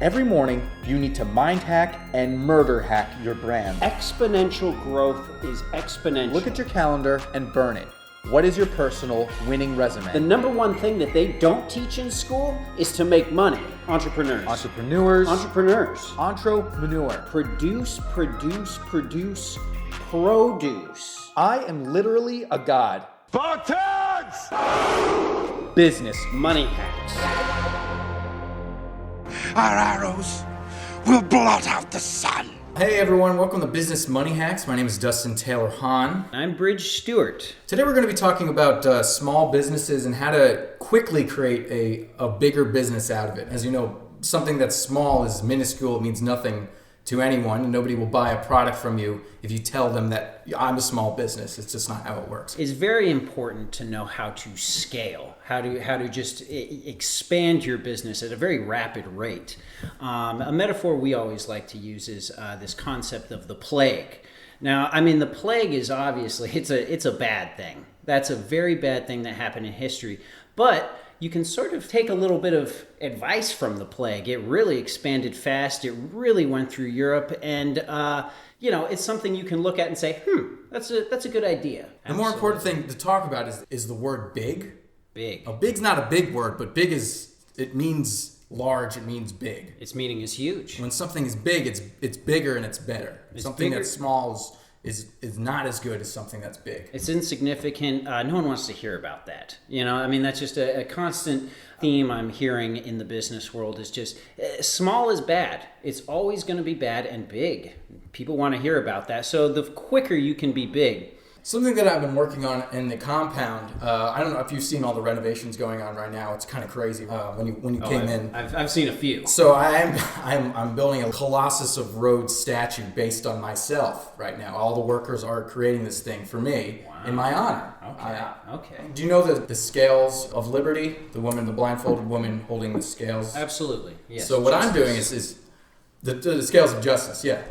Every morning, you need to mind hack and murder hack your brand. Exponential growth is exponential. Look at your calendar and burn it. What is your personal winning resume? The number one thing that they don't teach in school is to make money. Entrepreneurs. Entrepreneur. Produce. I am literally a god. Spartans! Business. Money hacks. Our arrows will blot out the sun. Hey everyone, welcome to Business Money Hacks. My name is Dustin Taylor Hahn. I'm Bridge Stewart. Today we're going to be talking about small businesses and how to quickly create a bigger business out of it. As you know, something that's small is minuscule. It means nothing to anyone, and nobody will buy a product from you if you tell them that I'm a small business. It's just not how it works. It's very important to know how to scale, how to just expand your business at a very rapid rate. A metaphor we always like to use is this concept of the plague. Now, I mean, the plague is obviously, it's a bad thing. That's a very bad thing that happened in history. But you can sort of take a little bit of advice from the plague. It really expanded fast. It really went through Europe. And, it's something you can look at and say, that's a good idea. The more important thing to talk about is the word big. Big. Big's not a big word, but big it means large, it means big. Its meaning is huge. When something is big, it's bigger and it's better. Something that's small is not as good as something that's big. It's insignificant. No one wants to hear about that. That's just a constant theme I'm hearing in the business world is just small is bad. It's always going to be bad, and big. People want to hear about that. So the quicker you can be big. Something that I've been working on in the compound, I don't know if you've seen all the renovations going on right now. It's kind of crazy when you came in. I've seen a few. So I'm building a Colossus of Rhodes statue based on myself right now. All the workers are creating this thing for me in my honor. Okay. Do you know the scales of liberty? The blindfolded woman holding the scales? Absolutely. Yes. So what I'm doing is the scales of justice, yeah.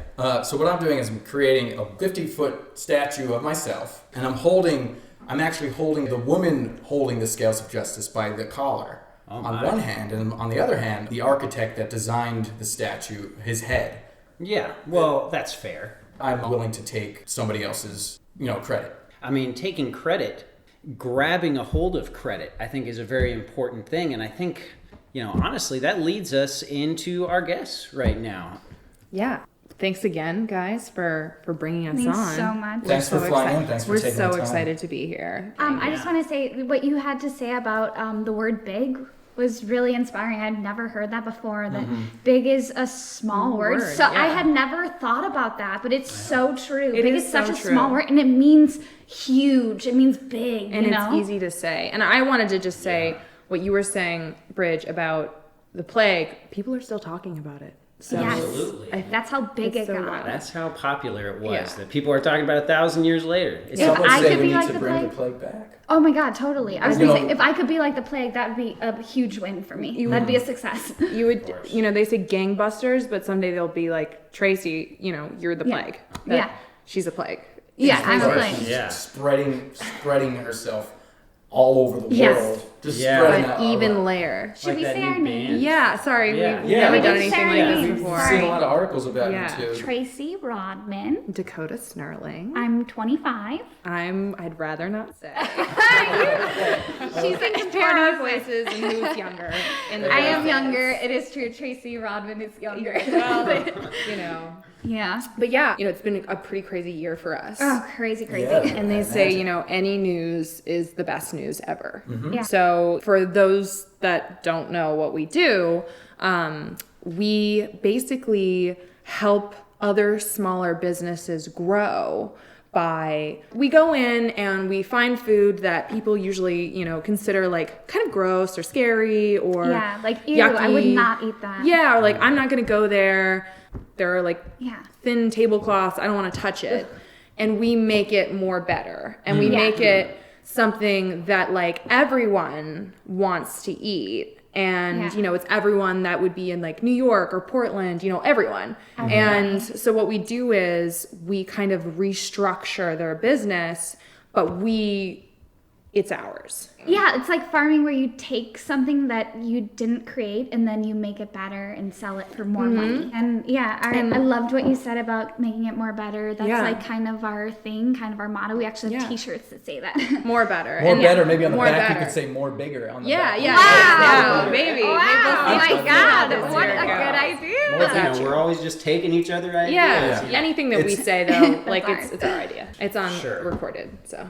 So what I'm doing is I'm creating a 50-foot statue of myself, and I'm actually holding the woman holding the scales of justice by the collar on one hand, and on the other hand, the architect that designed the statue, his head. Yeah, well, that's fair. I'm willing to take somebody else's, credit. I mean, taking credit, grabbing a hold of credit, I think is a very important thing, and I think, honestly, that leads us into our guests right now. Yeah. Thanks again, guys, for bringing us on. Thanks so much. Thanks for flying in. Thanks for taking the time. We're so excited to be here. I just want to say what you had to say about the word big was really inspiring. I'd never heard that before, that big is a small word. So I had never thought about that, but it's so true. Big is such a small word, and it means huge. It means big, and it's easy to say. And I wanted to just say what you were saying, Bridge, about the plague. People are still talking about it. So Absolutely. That's how big it got. That's how popular it was. That people are talking about 1,000 years later. Someone say we need to bring the plague back. Oh my God, totally. I was going to say, if I could be like the plague, that would be a huge win for me. That'd be a success. You would, they say gangbusters, but someday they'll be like, Tracey, you're the plague. She's a plague. Yeah, I'm a plague. Yeah. Spreading herself all over the world. Just spreading out. An even layer. Should we say our name? Yeah, sorry. We've never done anything like this before. I've seen a lot of articles about you too. Tracey Rodman. Dakota Snerling. I'm 25. I'd rather not say. She's in comparative voices and who's younger. I am younger. It is true. Tracey Rodman is younger. Well, Yeah. But it's been a pretty crazy year for us. Oh, crazy. Yeah, and they say, any news is the best news ever. Mm-hmm. Yeah. So for those that don't know what we do, we basically help other smaller businesses grow we go in and we find food that people usually, consider like kind of gross or scary or like, ew, yucky. I would not eat that. Yeah, or like, I'm not going to go there. There are like thin tablecloths. I don't want to touch it. And we make it more better. And we make it something that like everyone wants to eat. And, it's everyone that would be in like New York or Portland, everyone. And so what we do is we kind of restructure their business, but we it's ours. Yeah, it's like farming where you take something that you didn't create and then you make it better and sell it for more money. And yeah, I loved what you said about making it more better. That's like kind of our thing, kind of our motto. We actually have t-shirts that say that. More better. More better. Maybe on the more back better. you could say more bigger on the Yeah, back. yeah. Wow. Yeah, maybe. Wow, oh my God, This what year a ago. good idea. You know, we're always just taking each other ideas. Yeah. Anything that we say though, like ours. it's our idea. It's on recorded, so.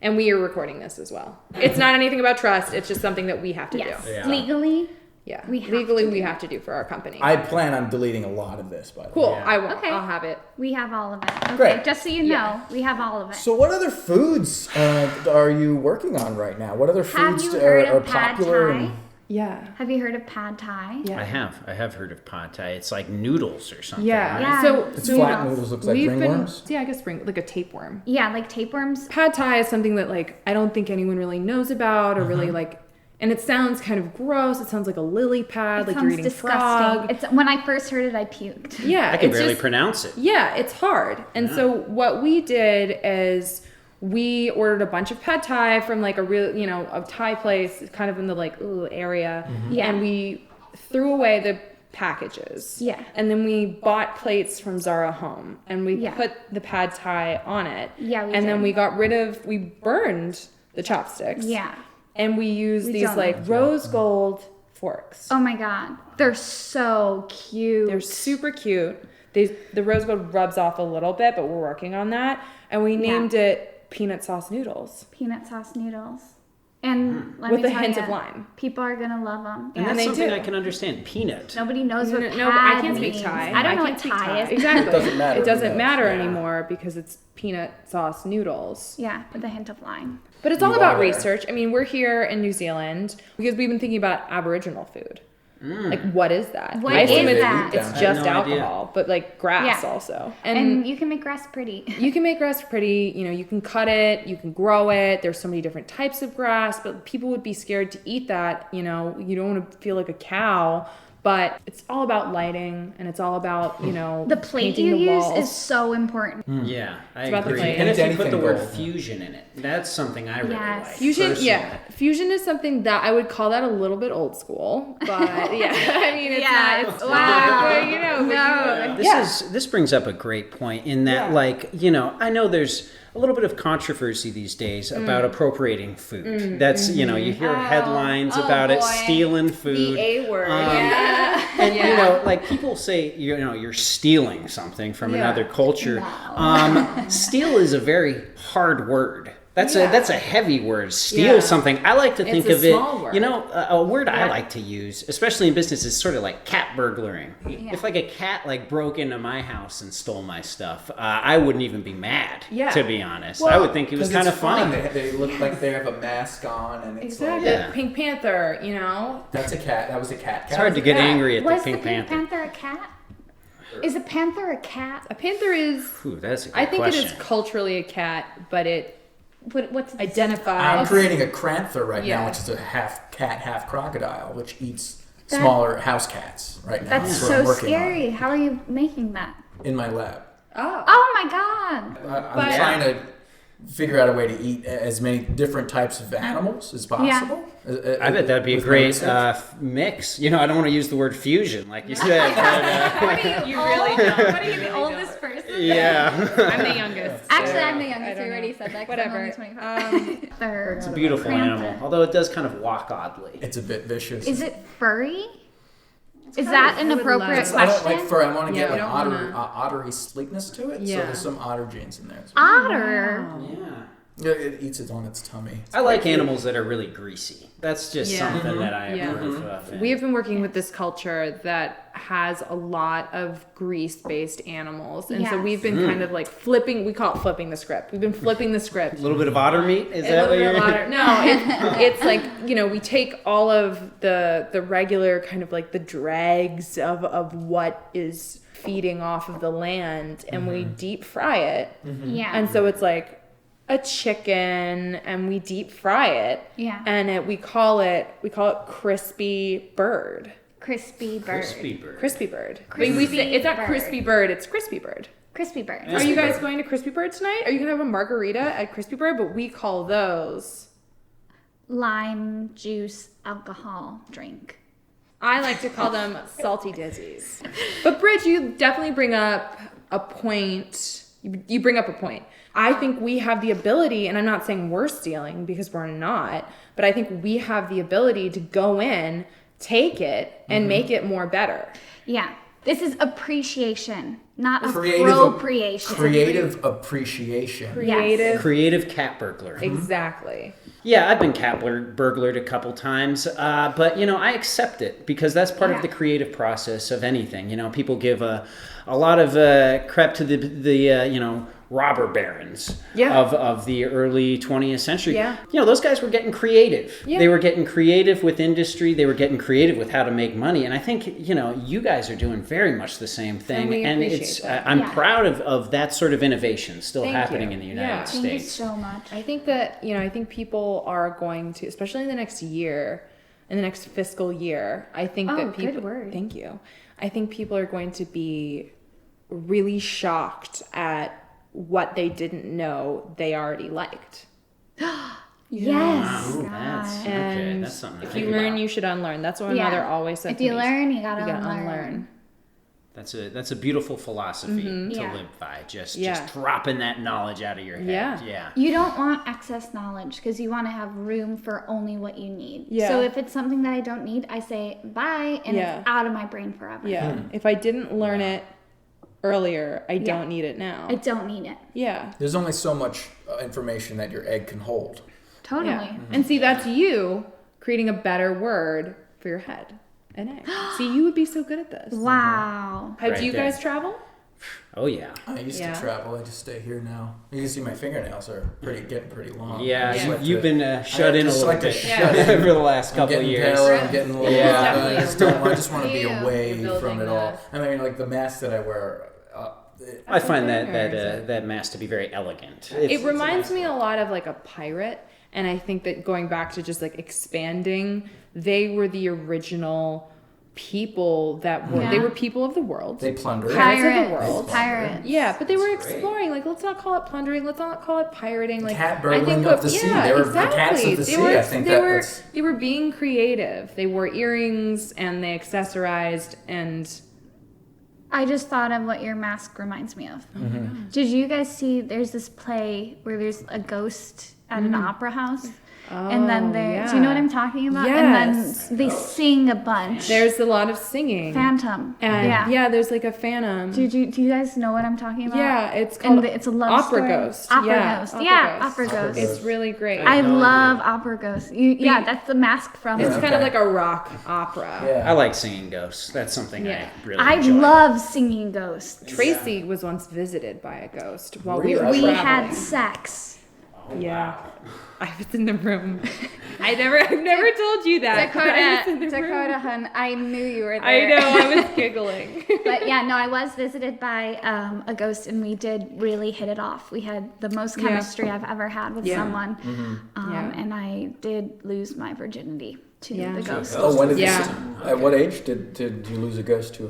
And we are recording this as well. It's not anything about trust. It's just something that we have to do. Yeah. Legally. Yeah. We have Legally, to we do have to do for our company. I plan on deleting a lot of this, by the way. Cool. Yeah. I will. Okay. I'll have it. We have all of it. Okay, Great. just so you know, we have all of it. So what other foods are you working on right now? What other Have foods you heard are of pad popular? thai? Yeah. Have you heard of pad thai? Yeah. I have heard of pad thai. It's like noodles or something. Yeah. right? Yeah. So It's flat noodles, looks like we've ringworms. been, I guess like a tapeworm. Yeah, like tapeworms. Pad Thai is something that like I don't think anyone really knows about or really like, and it sounds kind of gross. It sounds like a lily pad, like you're Sounds eating disgusting. frog. When I first heard it, I puked. Yeah, I can it's barely just, pronounce it. Yeah, it's hard. And so what we did is we ordered a bunch of pad thai from like a real, a Thai place kind of in the like area. Yeah. And we threw away the packages. Yeah. And then we bought plates from Zara Home and we Yeah. put the pad thai on it. Yeah, we And then did. we burned the chopsticks. Yeah. And we used We these don't. like rose gold forks. Oh my God. They're so cute. They're super cute. The rose gold rubs off a little bit, but we're working on that. And we named it peanut sauce noodles peanut sauce noodles. And let with me a tell hint ya, of lime. People are going to love them. And Yeah. that's they something do. I can understand. Peanut. Nobody knows what No, I pad can't speak means. Thai. I don't know can't what speak Thai is. Exactly. It doesn't matter It doesn't who matter knows. anymore because it's peanut sauce noodles. Yeah, with a hint of lime. But it's all You about are there. research. I mean, we're here in New Zealand because we've been thinking about Aboriginal food. Like, what is that? What I assume is it's, that? it's I have just no idea. alcohol, but like grass Yeah. also. And you can make grass pretty. You can make grass pretty, you can cut it, you can grow it. There's so many different types of grass, but people would be scared to eat that, you don't want to feel like a cow, but it's all about lighting and it's all about, The plate painting you the use walls. is so important. Yeah, I about the agree. plate. And if you Anything put the word gold. fusion in it, that's something I really Yes. like. Fusion, personally. yeah. Fusion is something that I would call that a little bit old school, but yeah, I mean, it's not, it's Wow. No, this brings up a great point in that, I know there's a little bit of controversy these days about appropriating food. That's, you hear headlines about it, boy. stealing food. The A word. And people say, you're stealing something from another culture. Steal is a very hard word. That's a heavy word. Steal Yeah. something. I like to think a of it. small word. A word I like to use, especially in business, is sort of like cat burglaring. Yeah. If like a cat broke into my house and stole my stuff, I wouldn't even be mad. Yeah. To be honest, I would think it was Because kind of it's fun. They look like they have a mask on, and it's Exactly. Yeah. Pink Panther, that's a cat. That was a cat. It's hard to get Yeah. angry at Was the Pink Panther. a cat? Is a panther a cat? A panther is, Ooh, that's a good I think question. it is culturally a cat, but it What's it? I'm identifies. creating a cranther right Yeah. now, which is a half cat, half crocodile, which eats smaller house cats right now. That's what I'm so working on scary. How are you making that? in my lab. Oh my God. I'm trying to figure out a way to eat as many different types of animals as possible. I bet that'd be a with my great research. mix. I don't want to use the word fusion, like you said. But, You really don't. What are you, the oldest person? yeah. I'm the youngest. Actually, I'm the I youngest. don't We already know. said that. 'cause Whatever. I'm only 25. Third. It's a beautiful animal, although it does kind of walk oddly. It's a bit vicious. Is it furry? Is that an I would appropriate love- I don't question? like fur. I want to Yeah, get we an don't wanna- ottery sleekness to it. So Yeah. there's some otter genes in there. Otter. Yeah. Yeah, it eats it on its tummy. I like animals that are really greasy. That's just Yeah. something that I Yeah. approve of. We have been working with this culture that has a lot of grease-based animals, and so Yes. we've been kind of like flipping. We call it flipping the script. We've been flipping the script. a little bit of otter meat. Is A that little what bit you're? of otter- No, it's like we take all of the regular kind of like the dregs of what is feeding off of the land, and we deep fry it. Yeah. And so it's like a chicken, and we deep fry it. Yeah. And we call it crispy bird. Crispy bird. Crispy bird. Crispy bird. Crispy we say it's not bird. crispy bird, it's crispy bird. Crispy bird. Are you guys going to Crispy Bird tonight? Are you gonna have a margarita at Crispy Bird? But we call those lime juice alcohol drink. I like to call them salty dizzies. But Bridge, you definitely bring up a point. You bring up a point. I think we have the ability, and I'm not saying we're stealing because we're not, but I think we have the ability to go in, take it, and make it more better. Yeah. This is appreciation, not appropriation. Creative appreciation. Creative cat burglar. Exactly. Yeah, I've been cat burglared a couple times, but I accept it because that's part of the creative process of anything. People give a lot of crap to the robber barons of the early 20th century. Yeah. Those guys were getting creative. Yeah. They were getting creative with industry. They were getting creative with how to make money. And I think, you guys are doing very much the same thing. And we appreciate that. I'm proud of that sort of innovation still happening in the United States. Thank you so much. I think that, I think people are going to, especially in the next year, in the next fiscal year, I think that people... good word. Thank you. I think people are going to be really shocked at what they didn't know they already liked. Yes. Ooh, that's And that's something to if think you learn, about. you should unlearn. That's what my mother always said If to you me. learn, you gotta unlearn. unlearn. That's a beautiful philosophy to Yeah. live by. Just dropping that knowledge out of your head. Yeah. You don't want excess knowledge because you want to have room for only what you need. Yeah. So if it's something that I don't need, I say bye and it's out of my brain forever. Yeah. If I didn't learn it earlier, I don't need it now. I don't need it. Yeah. There's only so much information that your egg can hold. Totally. Yeah. And see, that's you creating a better word for your head. An egg. See, you would be so good at this. Wow. Do Right you there. guys travel? Oh yeah. I used to travel. I just stay here now. You can see my fingernails are getting pretty long. Yeah, I just like you've to- been shut in a just little like to bit shut in. over the last I'm couple of getting years. paler, I'm getting a little Definitely I just want to be You're away building from it all. I mean, like the mask that I wear. I find that mask to be very elegant. It reminds me a lot of like a pirate. And I think that going back to just like expanding, they were the original people that were, they were people of the world. They plundered. Pirates of the world. Pirates. Yeah, but they were exploring. Like, let's not call it plundering. Let's not call it pirating. Like, Cat burgling of the sea. They were the cats of the sea. I think they were being creative. They wore earrings and they accessorized and. I just thought of what your mask reminds me of. Oh my God. Did you guys see there's this play where there's a ghost at an opera house? And then do you know what I'm talking about? Yes. And then they sing a bunch. There's a lot of singing. Phantom. And there's like a phantom. Do you guys know what I'm talking about? Yeah, it's called it's a love Opera story. Ghost. Opera Ghost. Opera Ghost. It's really great. I love Opera Ghost. That's the mask from It's it. kind of like a rock opera. I like singing ghosts. That's something I really I enjoy. love singing ghosts. Tracy was once visited by a ghost while Really? we We were had traveling. sex. Yeah. I was in the room. I've never told you that. but I was in the room. Dakota, hun, I knew you were there. I know, I was giggling. But yeah, no, I was visited by a ghost, and we did really hit it off. We had the most chemistry I've ever had with someone, and I did lose my virginity to the ghost. Oh, when did at what age did you lose a ghost to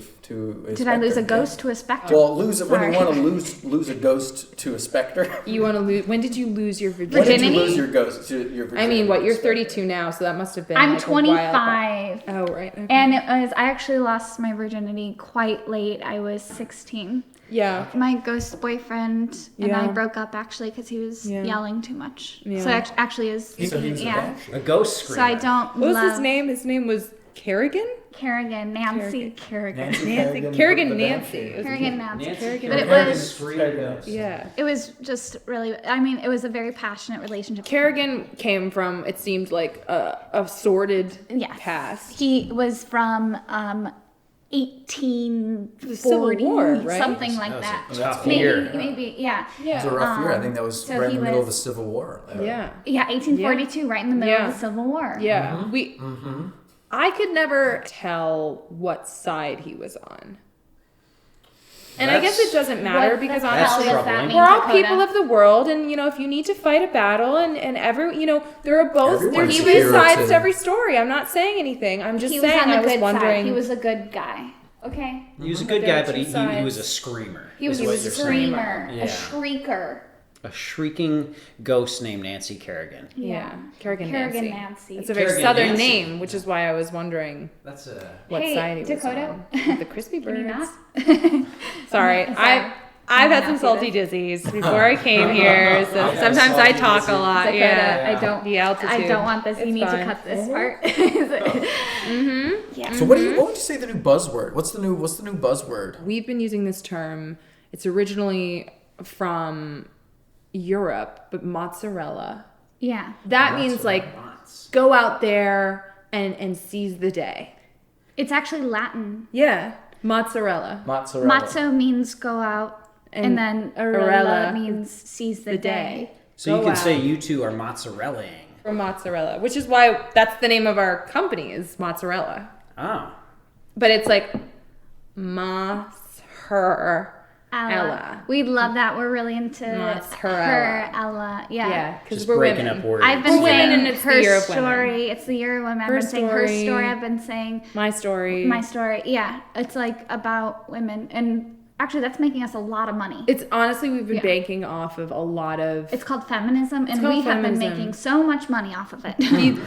a Did I lose a specter? ghost to a specter? Well, when you want to lose a ghost to a specter. You want to lose? When did you lose your When virginity? did you lose your ghost to your virginity? I mean, what? You're 32 now, so that must have been. I'm like a while back. 25. Oh, right. Okay. And I actually lost my virginity quite late. I was 16. Yeah. My ghost boyfriend and I Yeah. broke up actually because he was yelling too much. Yeah. So actually is He was a banshee. A ghost screamer. So I don't What was love his name? His name was Kerrigan? Kerrigan, Nancy Kerrigan. Kerrigan Nancy. It was- Kerrigan Nancy. Nancy But it Kerrigan was screamer ghost. Yeah. it was just really, I mean, it was a very passionate relationship. Kerrigan came from, it seemed like a sordid Yes. past. He was from 1840, Civil War, right? something like that. Tough Maybe, year. maybe, yeah. It was a rough year. I think that was so right in he the middle of the was- Civil War. Yeah. Yeah, 1842, right in the middle of the Civil War. Yeah. I could never tell what side he was on. And I guess it doesn't matter What because the That's honestly, hell does that troubling. mean, we're all Dakota? people of the world, and if you need to fight a battle, and there are both Everyone's there's here two sides to- to every story. I'm not saying anything. I'm just He was saying on the I was good wondering. side. He was a good guy. Okay. He was a good There guy, are but two he was sides. a screamer. He was is a what you're saying. screamer, Yeah. a shrieker. A shrieking ghost named Nancy Kerrigan. Yeah. Kerrigan Nancy. It's a very Kerrigan southern Nancy. name, which is why I was wondering That's a... what Hey, side he Dakota. was on. The crispy Can you birds. not? Sorry, I've had some salty dizzies before I came here, so sometimes I talk a lot. Dakota, Yeah, I don't. the altitude. I don't want this. You It's need fine. to cut this part. Yeah. So what would you say the new buzzword? What's the new buzzword? We've been using this term. It's originally from Europe, but mozzarella. Yeah. That means like go out there and seize the day. It's actually Latin. Yeah, mozzarella. Mazzo means go out, and then arella means seize the day. So you Go can out. say you two are mozzarella-ing. From mozzarella, which is why that's the name of our company is mozzarella. Oh. But it's like Ella. We love that. We're really into Mozzarella. her Ella. Yeah. because Just we're breaking women. up words. I've been We're women saying and it's the her year of women. story. It's the year of women. I've been saying her story. I've been saying My story. my story. Yeah. It's like about women. And actually, that's making us a lot of money. It's honestly, we've been Yeah. banking off of a lot of It's called feminism, and called we have been feminism. making so much money off of it.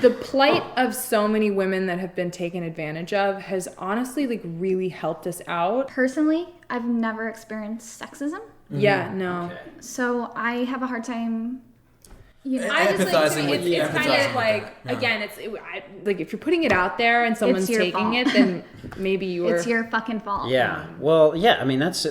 the plight of so many women that have been taken advantage of has honestly like really helped us out. Personally, I've never experienced sexism, Yeah, no. Okay. so I have a hard time. You know, I just like Empathizing with- it's kind empathizing of with like that, yeah. again, like if you're putting it out there and someone's your taking fault. it, then maybe you're. it's your fucking fault. Yeah. Well, yeah. I mean, that's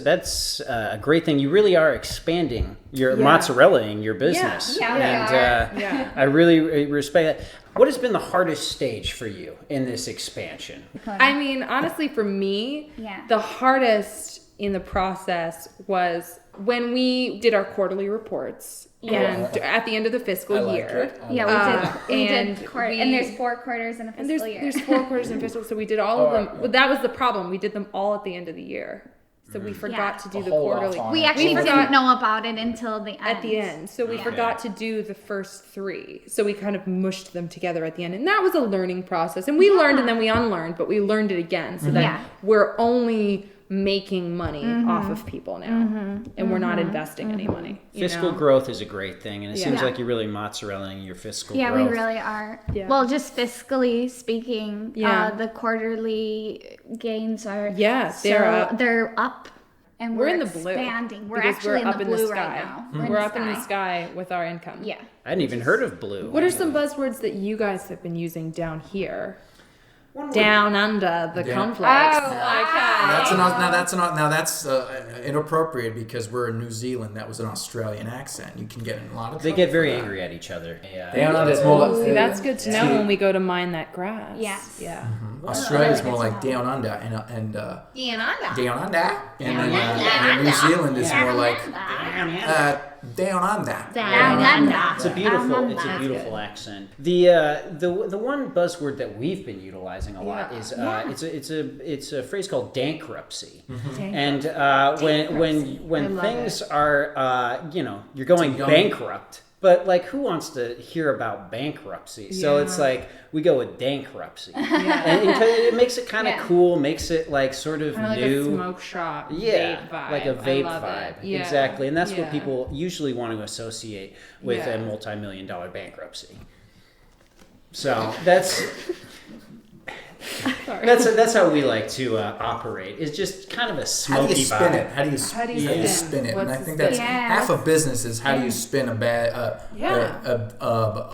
a great thing. You really are expanding your Yeah. mozzarella-ing your business. Yeah, we and are. Yeah. I really respect that. What has been the hardest stage for you in this expansion? I mean, honestly, for me, Yeah. the hardest in the process was when we did our quarterly reports. Yeah. And at the end of the fiscal I like year. it. Yeah, we did. and And there's 4 quarters in a And fiscal year. there's 4 quarters in fiscal, so we did all of them. Well, that was the problem. We did them all at the end of the year. So we forgot to do the hold off quarterly. on we it. actually forgot- didn't know about it until the end. At the end. So we forgot to do the first 3. So we kind of mushed them together at the end. And that was a learning process. And we learned and then we unlearned, but we learned it again so that Yeah. we're only making money off of people now. And we're not investing any money. you Fiscal know? growth is a great thing, and it seems Yeah. like you're really mozzarella-ing your fiscal Yeah, growth. we really are. Yeah. Well, just fiscally speaking, Yeah. the quarterly gains are Yeah, they're up. They're up, and We're we're in the blue. expanding. We're because actually up in the blue sky. right now. We're up in the sky with our income. Yeah. I hadn't even heard of blue. What are some buzzwords that you guys have been using down here? Down under the Down- complex. That's inappropriate because we're in New Zealand. That was an Australian accent. You can get in a lot of They trouble get for very that. angry at each other. Yeah. Down under is more like See, that's good to know when we go to mine that grass. Yes. Yeah. Australia's more like down under and down under, and then New Zealand is more like down under. It's a beautiful accent. The one buzzword that we've been utilizing a lot is it's a phrase called Dankrupsy. And when things are you're going young- bankrupt. But like, who wants to hear about bankruptcy? So it's like we go with Dankrupsy, and it makes it kind of cool, makes it like sort of Kind of like new. a smoke shop. Yeah, vape vibe. like a I vape love vibe. it. Yeah. Exactly. And that's what Yeah. people usually want to associate with Yeah. a multi-million-dollar bankruptcy. So that's how we like to operate. It's just kind of a How smoky do you spin vibe. it? How do you spin it? And I think that's half of business is how do you spin a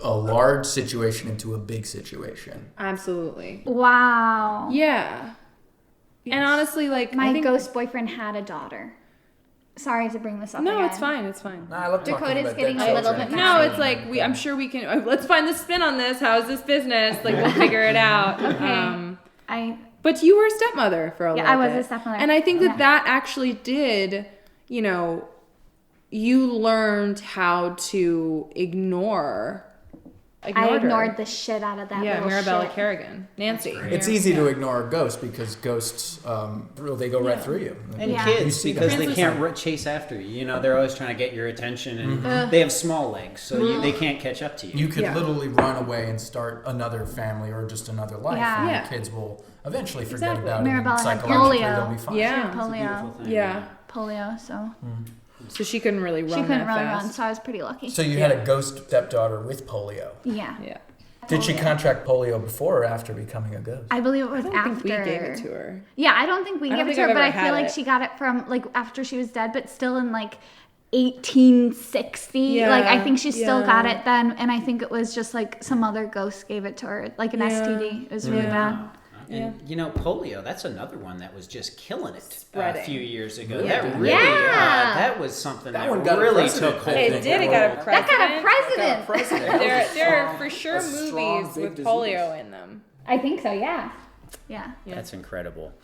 large situation into a big situation. Absolutely. Wow. Yeah. And honestly, like My I think, ghost boyfriend had a daughter. Sorry to bring this up. No, again. it's fine. It's fine. Nah, I love talking Dakota's about getting dead a little children. bit No, it's like I'm sure we can. Let's find the spin on this. How is this business? Like we'll figure it out. I But you were a stepmother for a little bit. I was a stepmother. And I think that Yeah. that actually did, you learned how to ignore. I her. ignored the shit out of that Yeah, little Marabella shit. Kerrigan. Nancy. It's easy to ignore ghosts because ghosts, they go right through you. And Yeah. You kids, see because them. they can't chase after you. They're always trying to get your attention, and they have small legs, so they can't catch up to you. You could literally run away and start another family or just another life, Yeah. and Yeah. your kids will eventually forget Exactly. about it. And Mirabella had psychologically, polio. they'll be fine. Yeah. It's a Polio. beautiful thing. Yeah. Polio, so So she couldn't really run She couldn't that really fast. run, so I was pretty lucky. So you had a ghost stepdaughter with polio. Yeah. Yeah. Did she contract polio before or after becoming a ghost? I believe it was I don't after. think we gave it to her. Yeah, I don't think we I don't gave it to think her, but I've I ever feel had like it. she got it from like after she was dead, but still in like 1860. Yeah, Like I think she still got yeah. it then, and I think it was just like some other ghost gave it to her, like an STD. It was really bad. And you know, polio, that's another one that was just killing it a Spreading. few years ago. Yeah. That really, Yeah. that was something that, one got a really precedent, took I hold. think. It did. It got a That president. got a president. There are for sure a strong, movies big with disease. polio in them. I think so. Yeah. Yeah. That's incredible.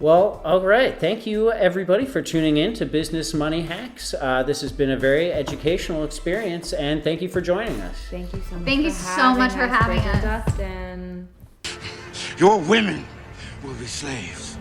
Well, all right. Thank you, everybody, for tuning in to Business Money Hacks. This has been a very educational experience, and thank you for joining us. Thank you so much. Thank you so much for having Bridget us. Dustin. Your women will be slaves.